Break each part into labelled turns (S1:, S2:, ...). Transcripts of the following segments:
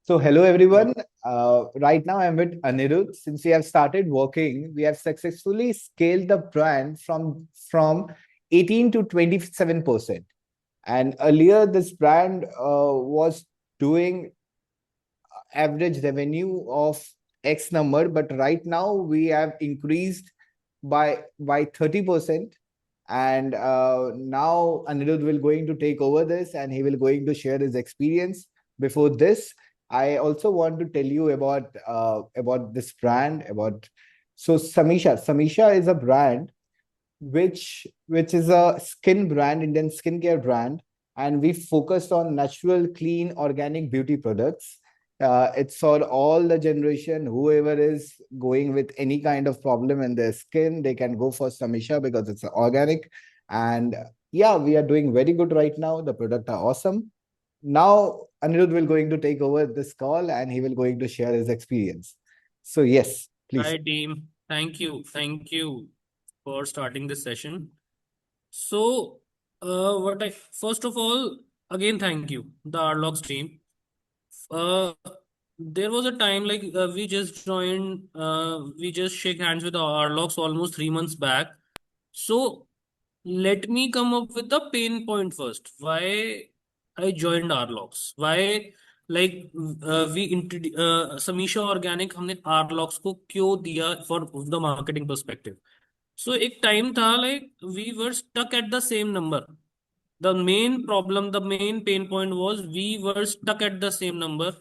S1: So, hello
S2: Hello.
S1: everyone. Right now, I'm with Anirudh. Since we have started working, we have successfully scaled the brand from 18 to 27%. And earlier, this brand was doing average revenue of X number, but right now we have increased by 30%. And now Anirudh will going to take over this, and he will going to share his experience. Before this, I also want to tell you about this brand. Samisha is a brand which is a skin brand, Indian skincare brand, and we focused on natural, clean, organic beauty products. It's for all the generation, whoever is going with any kind of problem in their skin, they can go for Samisha because it's organic. And yeah, we are doing very good right now. The product are awesome. Now Anirudh will going to take over this call and he will going to share his experience. So yes, please.
S2: Hi, team. Thank you. Thank you for starting this session. So, what I first of all, again, thank you, the Arlocks team. Uh, there was a time like we just joined, we just shake hands with Arlocks almost 3 months back. So, let me come up with the pain point first. Why I joined Arlocks? Why like Samisha Organic हमने Arlocks को क्यों दिया for the marketing perspective? So एक time था like we were stuck at the same number. The main problem, the main pain point was we were stuck at the same number.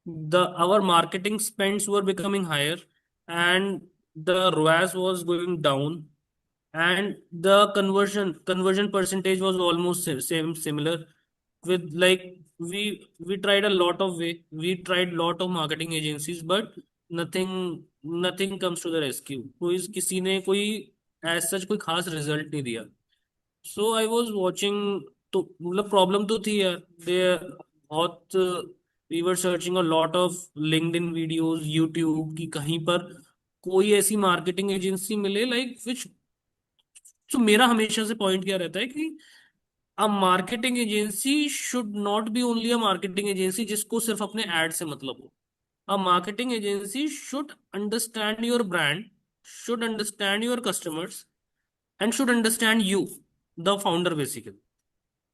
S2: The our marketing spends were becoming higher, and the ROAS was going down, and the conversion percentage was almost same similar. With like we tried a lot of we tried lot of marketing agencies, but nothing comes to the rescue. कोई किसी ने कोई as such कोई खास result नहीं दिया. So I was watching. तो मतलब प्रॉब्लम तो थी यार. दे बहुत we were searching a lot of LinkedIn videos, YouTube की कहीं पर कोई ऐसी मार्केटिंग एजेंसी मिले लाइक विच. तो मेरा हमेशा से पॉइंट क्या रहता है कि a marketing agency should not be only a marketing agency जिसको सिर्फ अपने एड से मतलब हो. A marketing agency should understand your brand, should understand your customers, and should understand you, the founder basically.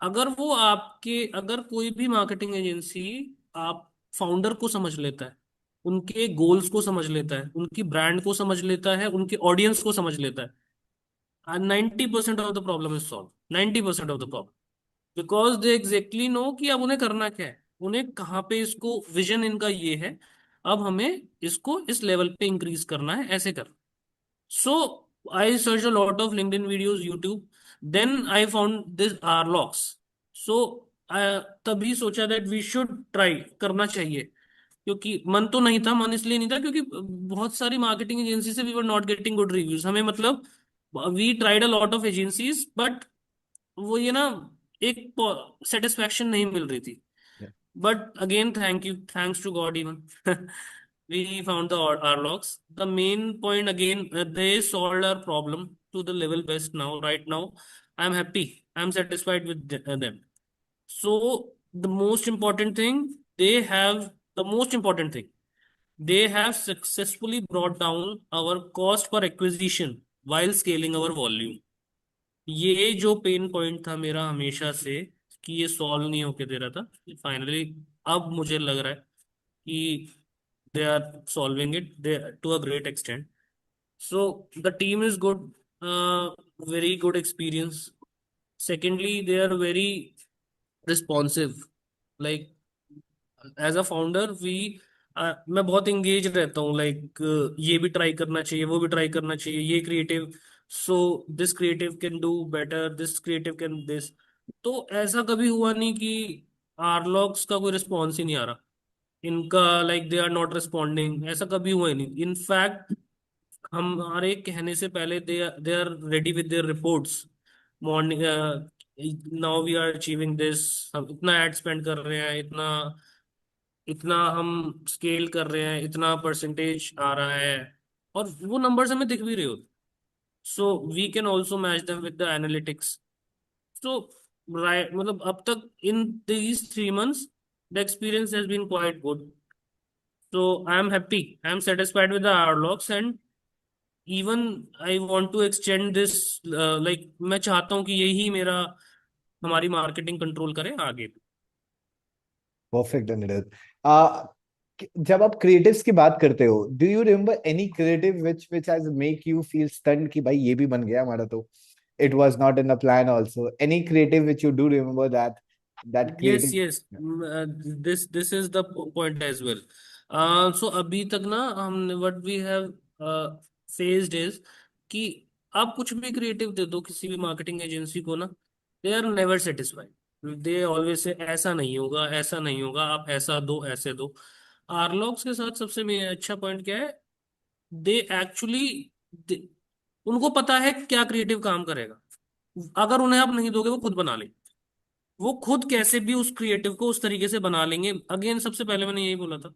S2: अगर कोई भी मार्केटिंग एजेंसी आप फाउंडर को समझ लेता है, उनके गोल्स को समझ लेता है, उनकी ब्रांड को समझ लेता है, उनके ऑडियंस को समझ लेता है, 90% of the problem is solve. 90% of the problem, because they exactly know कि अब उन्हें करना क्या है, उन्हें कहाँ पे इसको विजन इनका ये है, अब हमें इसको इस लेवल पे इंक्रीज करना है, ऐसे कर. So I searched a lot of LinkedIn videos, YouTube. Then I found this Arlocks. So तभी सोचा that we should try, करना चाहिए. क्योंकि मन तो नहीं था, मन इसलिए नहीं था क्योंकि बहुत सारी मार्केटिंग एजेंसी से we were not getting good reviews. हमें मतलब we tried a lot of agencies, but वो ये ना एक सेटिस्फेक्शन नहीं मिल रही थी. But again, thank you. Thanks to God, even. We found the Arlocks. The main point again, they solved our problem to the level best now. Right now, I'm happy. I'm satisfied with them. So, the most important thing, they have successfully brought down our cost per acquisition while scaling our volume. ये जो pain point था मेरा हमेशा से कि ये solve नहीं होके दे रहा था, फाइनली अब मुझे लग रहा है कि they are solving it they to a great extent. So the team is good, very good experience. Secondly they are very responsive. Like as a founder we, मैं बहुत इंगेज रहता हूँ. लाइक ये भी ट्राई करना चाहिए, वो भी ट्राई करना चाहिए, ये creative, so this creative can do better, this creative can this. तो ऐसा कभी हुआ नहीं कि आरलॉक्स का कोई रिस्पॉन्स ही नहीं आ रहा, इनका like they are not responding, ऐसा कभी हुआ ही नहीं. इनफैक्ट हमारे कहने से पहले they are ready with their reports. Morning, now we are achieving this, हम इतना एड स्पेंड कर रहे हैं, इतना इतना हम स्केल कर रहे हैं, इतना परसेंटेज आ रहा है, और वो नंबर्स हमें दिख भी रहे होते. So we can also match them with the analytics. So right, मतलब अब तक in these 3 months the experience has been quite good. So I'm happy. I'm satisfied with the Arlox, and even I want to extend this. Like मैं चाहता हूँ कि यही मेरा हमारी मार्केटिंग कंट्रोल करे आगे भी।
S1: परफेक्ट अनिरुद्ध। आ, जब आप क्रिएटिव्स की बात करते हो, do you remember any creative which has make you feel stunned कि भाई ये भी बन गया हमारा, तो it was not in the plan also? Any creative which you do remember that
S2: Yes,
S1: creative?
S2: yes. This is the point as well. So अभी तक ना हमने what we have faced is कि आप कुछ भी क्रिएटिव दे दो किसी भी मार्केटिंग एजेंसी को ना, they are never satisfied. They always से ऐसा नहीं होगा, ऐसा नहीं होगा, आप ऐसा दो, ऐसे दो। आरलॉक्स के साथ सबसे अच्छा पॉइंट क्या है, दे एक्चुअली, उनको पता है क्या क्रिएटिव काम करेगा। अगर उन्हें आप नहीं दोगे वो खुद बना लेंगे। वो खुद कैसे भी उस क्रिएटिव को उस तरीके से बना लेंगे। अगेन सबसे पहले मैंने यही बोला था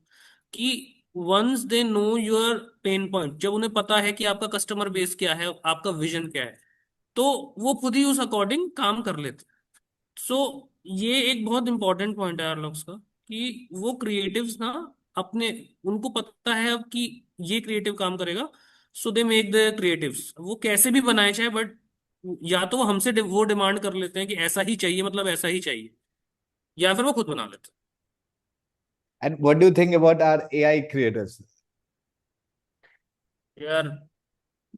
S2: कि once they know your pain point, जब उन्हें पता है कि आपका कस्टमर बेस क्या है, आपका विजन क्या है, तो वो खुद ही उस अकॉर्डिंग काम कर लेते। सो ये एक बहुत इंपॉर्टेंट पॉइंट है आर्लॉक्स का, कि वो क्रिएटिव्स ना अपने, उनको पता है अब कि ये क्रिएटिव काम करेगा। सो दे मेक द क्रिएटिव्स, वो कैसे भी बनाए चाहे, बट या तो वो हमसे वो डिमांड कर लेते हैं कि ऐसा ही चाहिए, मतलब ऐसा ही चाहिए, या फिर वो खुद बना लेते
S1: And what do you think about our AI creators?
S2: हैं। यार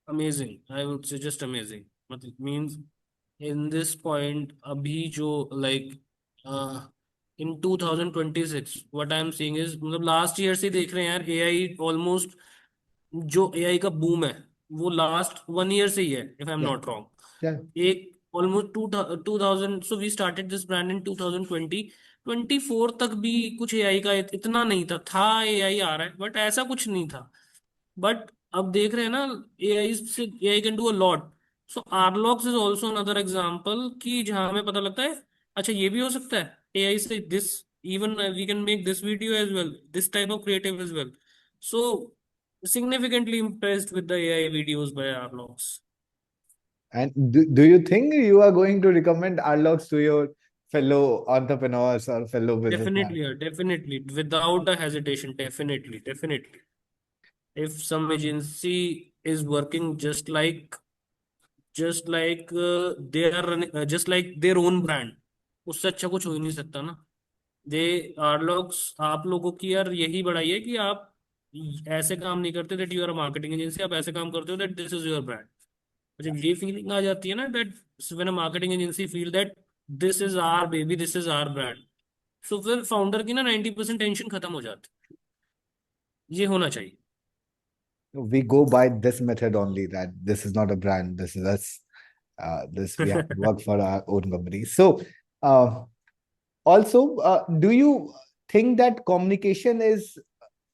S2: amazing, I would say just amazing. मतलब मीन्स इन दिस पॉइंट अभी जो like in 2026 what I am seeing is, मतलब लास्ट ईयर से देख रहे हैं यार, एआई ऑलमोस्ट, जो एआई का बूम है वो लास्ट 1 ईयर से ही है, if I am
S1: Yeah,
S2: not wrong.
S1: yeah.
S2: एक almost two thousand, so we started this brand in 2020, 24 तक भी कुछ एआई का इतना नहीं था एआई आ रहा है बट ऐसा कुछ नहीं था। बट अब देख रहे हैं ना, एआई से AI can do a lot. So Arlox is also another example कि जहां हमें पता लगता है अच्छा ये भी हो सकता है एआई से, this even we can make this video as well, this type of creative as well. So significantly impressed with the AI videos by Arlox.
S1: And do you think you are going to recommend Arlox to your fellow entrepreneurs or fellow businessmen?
S2: Definitely, yeah, definitely, without a hesitation, definitely, definitely. If some agency is working just like they are running, just like their own brand, उससे अच्छा कुछ हो ही नहीं सकता ना। दे आर्लॉक्स आप लोगों की यार यही बड़ाई है कि आप ऐसे काम नहीं करते that you are marketing agency, आप ऐसे काम करते हो that this is your brand. जब ये फीलिंग आ जाती है ना, that when a marketing agency feel that this is our baby, this is our brand, so फिर फाउंडर की ना 90% टेंशन खत्म हो जाती है। ये होना चाहिए।
S1: We go by this method only, that this is not a brand, this is us. This we have to work for our own company. So, also, do you think that communication is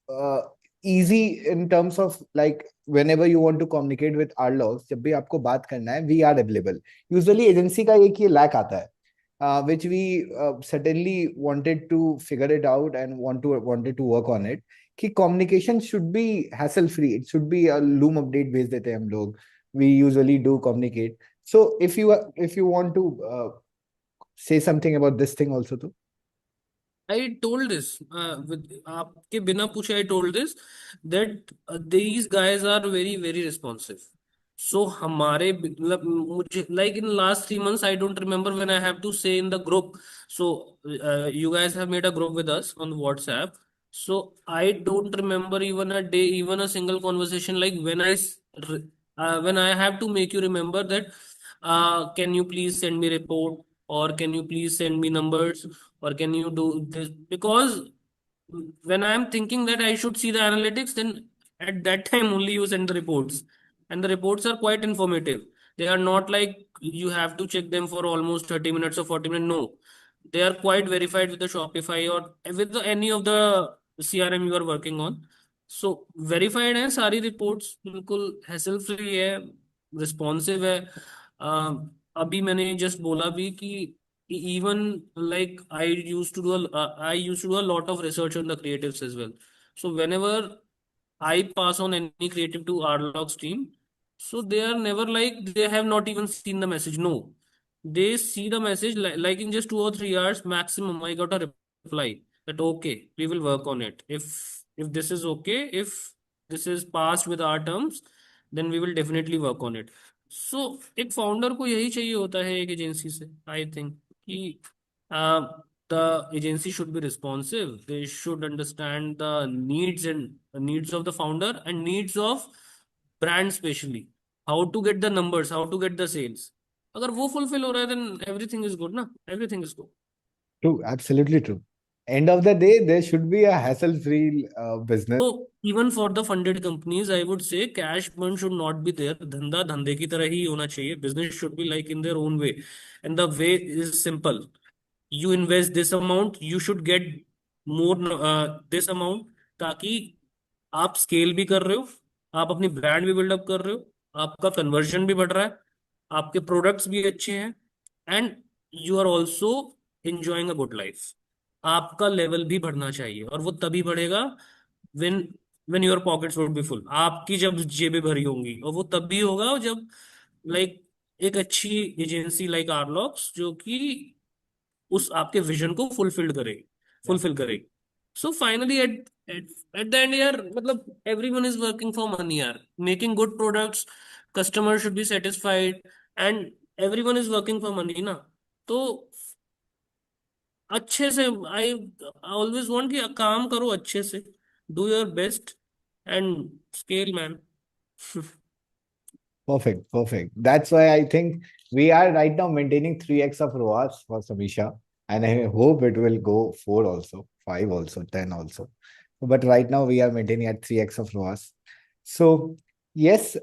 S1: uh, easy in terms of like whenever you want to communicate with our logs, जब भी आपको बात करना है, we are available. Usually agency का एक ये lack आता है, which we certainly wanted to figure it out and wanted to work on it. कि communication should be hassle free. It should be a Loom update भेज देते हैं हम लोग. We usually do communicate. So if you want to say something about this thing also too.
S2: I told this with आपके बिना पूछे, I told this that these guys are very very responsive. So हमारे मतलब मुझे like in last 3 months I don't remember when I have to say in the group. So you guys have made a group with us on WhatsApp. So I don't remember even a day, even a single conversation like when I have to make you remember that can you please send me report, or can you please send me numbers, or can you do this, because when I am thinking that I should see the analytics, then at that time only you send the reports, and the reports are quite informative. They are not like you have to check them for almost 30 minutes or 40 minutes. No, they are quite verified with the Shopify or with any of the CRM you are working on. So verified है सारी reports, बिल्कुल hassle free है, responsive है। अभी मैंने just बोला भी कि even like I used to do a lot of research on the creatives as well. So whenever I pass on any creative to Arlog's team, so they are never like they have not even seen the message. No, they see the message like in just 2 or 3 hours maximum. I got a reply that okay, we will work on it. If if this is okay, if this is passed with our terms, then we will definitely work on it. So एक founder को यही चाहिए होता है एक agency से, I think, कि the agency should be responsive. They should understand the needs and needs of the founder and needs of brand, especially how to get the numbers, how to get the sales. अगर वो fulfill हो रहा है, then everything is good ना, everything is good.
S1: True, absolutely true. End of the day, there should be a hassle-free business.
S2: So even for the funded companies, I would say cash burn should not be there. धंधा धंधे की तरह ही होना चाहिए. Business should be like in their own way, and the way is simple. You invest this amount, you should get more this amount, ताकि आप scale भी कर रहे हो, आप अपनी ब्रांड भी बिल्डअप कर रहे हो, आपका कन्वर्जन भी बढ़ रहा है, आपके प्रोडक्ट्स भी अच्छे हैं, and you are also enjoying a good life. आपका लेवल भी बढ़ना चाहिए, और वो तभी बढ़ेगा when when your pockets would be full. आपकी जब जेबें भरी होंगी, और वो तभी होगा जब लाइक एक अच्छी एजेंसी लाइक आरलॉक्स, जो कि उस आपके विजन को फुलफिल करेगी. So finally at at at the end यार, मतलब everyone is working for money यार, making good products, customer should be satisfied, and everyone is working for money ना. तो अच्छे से, आई ऑलवेज वांट कि काम करो अच्छे से, do your best and scale man.
S1: Perfect, perfect. That's why I think we are right now maintaining 3x of ROAS for Samisha, and I hope it will go 4 also, 5 also, 10 also. But right now we are maintaining at 3x of ROAS. So yes,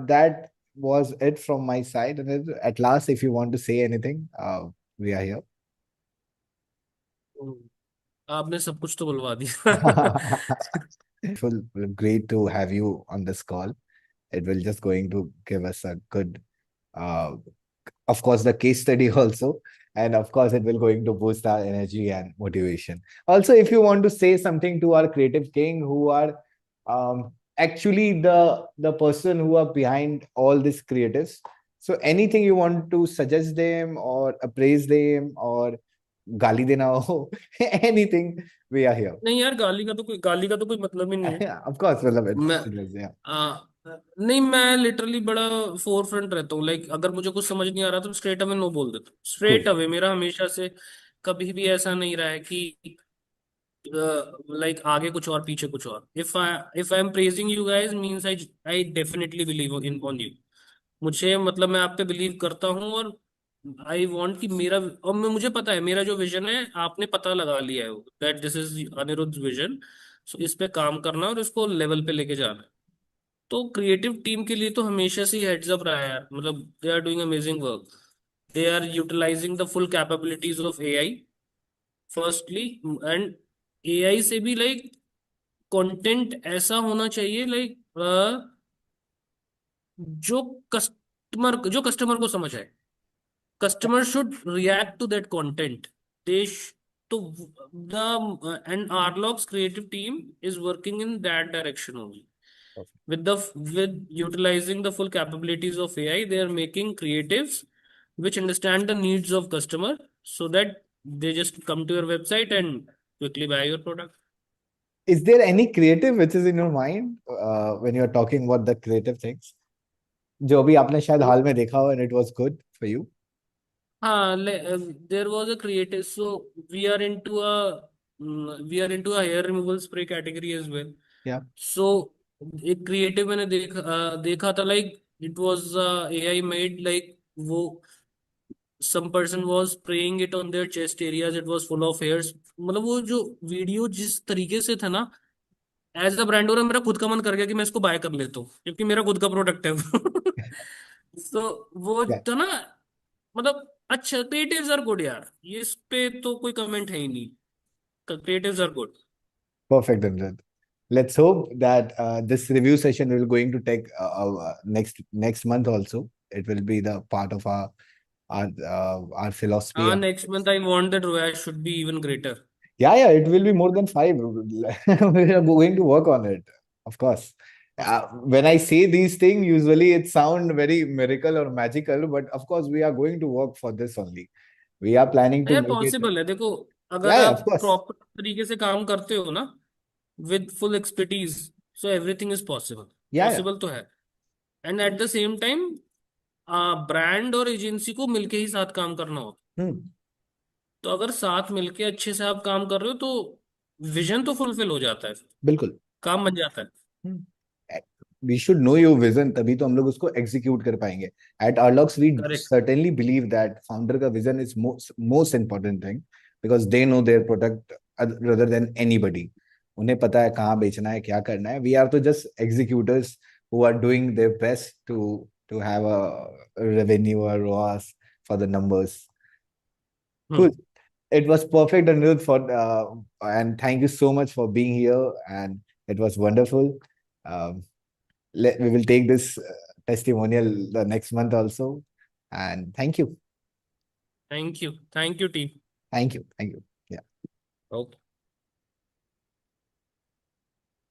S1: that was it from my side. And at last, if you want to say anything, we are here.
S2: आपने सब कुछ तो बुलवा दिया.
S1: Full great to have you on this call. It will just going to give us a good, uh, of course, the case study also, and of course, it will going to boost our energy and motivation. Also, if you want to say something to our creative king, who are actually the person who are behind all these creatives, so anything you want to suggest them or appraise them or gali dena ho, anything, we are here.
S2: नहीं यार, गाली का तो कोई मतलब ही नहीं है.
S1: Of course, मतलब
S2: मैं
S1: it's yeah.
S2: नहीं, मैं लिटरली बड़ा फोर फ्रंट रहता हूँ. लाइक अगर मुझे कुछ समझ नहीं आ रहा तो स्ट्रेट अवे नो बोल देता हूँ.
S1: Cool.
S2: स्ट्रेट अवे मेरा हमेशा से कभी भी ऐसा नहीं रहा है कि लाइक आगे कुछ और पीछे कुछ और. If I M praising you guys means I I definitely believe in on you. मुझे मतलब मैं आप पे बिलीव करता हूँ, और आई वांट कि मेरा, और मुझे पता है मेरा जो विजन है आपने पता लगा लिया है, that this is Aniruddh vision. So इस पे काम करना और इसको लेवल पे लेके जाना है. तो क्रिएटिव टीम के लिए तो हमेशा से हेड्स अप रहा है यार. मतलब they are doing amazing work. They are utilizing the full capabilities of AI firstly, and AI से भी लाइक कंटेंट ऐसा होना चाहिए लाइक जो कस्टमर को समझ आए. Customer should react to that content. They sh so the and Arlog's creative team is working in that direction only. With utilizing the full capabilities of AI, they are making creatives which understand the needs of customer, so that they just come to your website and quickly buy your product.
S1: Is there any creative which is in your mind when you're talking about the creative things? जो अभी आपने शायद हाल में देखा हो and it was good for you?
S2: हाँ, there was a creative. So we are into a hair removal spray category as well.
S1: Yeah.
S2: So एक creative मैंने देखा था, like it was AI made. Like वो some person was spraying it on their chest areas, it was full of hairs. मतलब वो जो video जिस तरीके से था ना, एज अ ब्रांड ओनर मेरा खुद का मन कर गया कि मैं इसको बाय कर लेता हूँ, क्योंकि मेरा खुद का प्रोडक्ट है वो. तो वो
S1: Yeah.
S2: था ना, मतलब अच्छा, क्रिएटिव्स आर गुड यार, ये इस पे तो कोई कमेंट है ही नहीं. Creatives are good.
S1: Perfect, Imran. Let's hope that this review session will going to take next month also. It will be the part of our philosophy.
S2: हाँ, next month I want that Roya should be even greater.
S1: Yeah, yeah, it will be more than 5. We are going to work on it, of course. When I say these things, usually it sound very miracle or magical, but of course we are going to work for this only. We are planning to
S2: यार
S1: make it.
S2: Possible है, देखो, अगर
S1: Yeah, yeah,
S2: आप
S1: of course.
S2: Proper तरीके से काम करते हो ना, with full expertise, so everything is possible.
S1: Yeah, yeah.
S2: Possible तो है. And at the same time, brand और एजेंसी को मिलके ही साथ काम करना होता.
S1: Hmm.
S2: तो अगर साथ मिलके अच्छे से आप काम कर रहे हो तो विजन तो फुलफिल हो जाता है,
S1: बिल्कुल.
S2: काम बन जाता है.
S1: We should know your vision, तभी तो हम लोग उसको एग्जीक्यूट कर पाएंगे. At Arlox we
S2: correct.
S1: Certainly believe that founder का vision is most important thing, because they know their product rather than anybody. उन्हें पता है कहाँ बेचना है, क्या करना है. वी आर तो just executors who are doing their best to have a revenue or ROAS for the numbers. Cool. It was perfect, Anirudh, and thank you so much for being here, and it was wonderful. We will take this testimonial the next month also, and thank you.
S2: Thank you team.
S1: Thank you. Yeah.
S2: Okay.